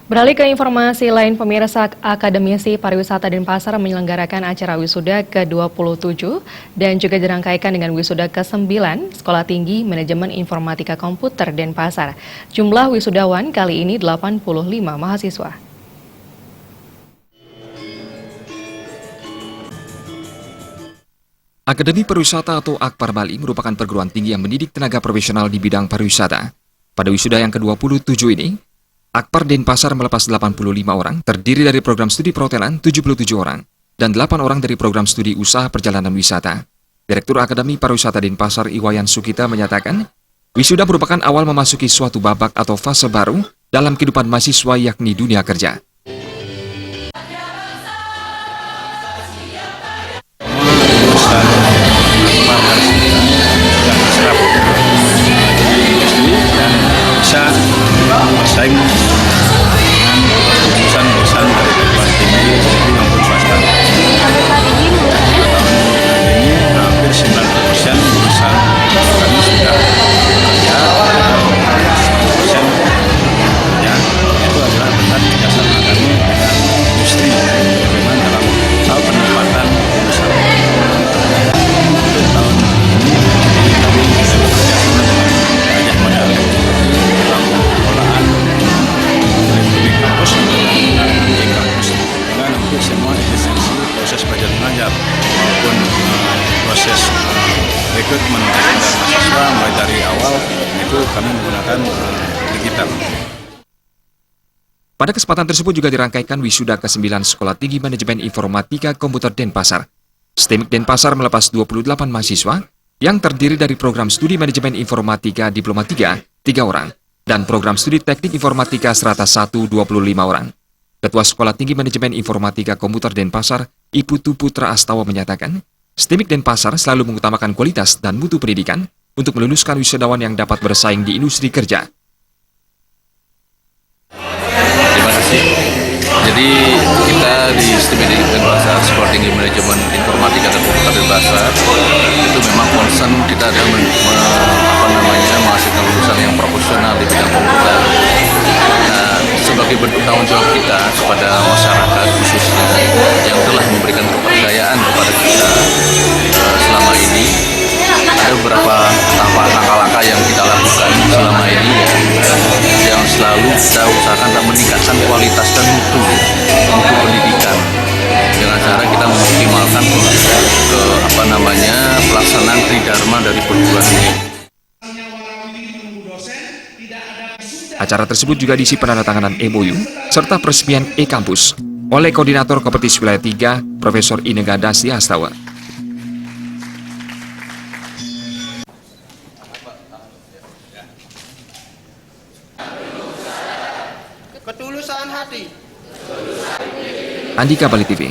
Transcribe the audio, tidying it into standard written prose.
Beralih ke informasi lain, pemirsa, Akademisi Pariwisata Denpasar menyelenggarakan acara wisuda ke-27 dan juga dirangkaikan dengan wisuda ke-9 Sekolah Tinggi Manajemen Informatika Komputer Denpasar. Jumlah wisudawan kali ini 85 mahasiswa. Akademi Pariwisata atau Akpar Bali merupakan perguruan tinggi yang mendidik tenaga profesional di bidang pariwisata. Pada wisuda yang ke-27 ini, Akpar Denpasar melepas 85 orang, terdiri dari program studi perhotelan 77 orang, dan 8 orang dari program studi usaha perjalanan wisata. Direktur Akademi Pariwisata Denpasar Iwayan Sukita menyatakan, wisuda merupakan awal memasuki suatu babak atau fase baru dalam kehidupan mahasiswa yakni dunia kerja. Bisa bersaing dengan lulusan-lulusan dari perguruan tinggi maupun swasta. Tahun ini hampir 90% lulusan kami sudah bekerja, 10% ya, itu adalah berkat kerjasama kami dengan industri, bagaimana dalam hal penempatan lulusan. Untuk tahun ini kami bekerja sama dengan Gajah Mada dalam pengelolaan di kampus dan kampus dengan hampir semua efisiensi proses belajar mengajar maupun proses rekrutmen daripada mahasiswa mulai dari awal itu kami menggunakan digital. Pada kesempatan tersebut juga dirangkaikan wisuda ke-9 Sekolah Tinggi Manajemen Informatika Komputer Denpasar. STEMIK Denpasar melepas 28 mahasiswa yang terdiri dari program studi manajemen informatika Diploma 3, 3 orang, dan program studi teknik informatika Strata 1, 25 orang. Ketua Sekolah Tinggi Manajemen Informatika Komputer Denpasar, Iputu Putra Astawa menyatakan, STEMIK Denpasar selalu mengutamakan kualitas dan mutu pendidikan untuk meluluskan wisudawan yang dapat bersaing di industri kerja. Terima kasih. Jadi kita di STEMIK Denpasar, Sekolah Tinggi Manajemen Informatika dan Komputer Denpasar, itu memang concern kita adalah menghasilkan lulusan yang profesional di bidang komputer. Nah, sebagai bentuk tanggung jawab kita kepada masyarakat khususnya yang telah memberikan kepercayaan kepada kita selama ini, ada beberapa langkah-langkah yang kita lakukan selama ini yang selalu kita usahakan dan meningkatkan kualitas dan mutu pendidikan dengan cara kita mengoptimalkan pelaksanaan tridharma dari perguruan tinggi. Acara tersebut juga diisi penandatanganan MOU serta peresmian e-kampus oleh Koordinator Kompetisi Wilayah 3, Profesor Inega Dasti Astawa. Ketulusan hati. Andika Bali TV.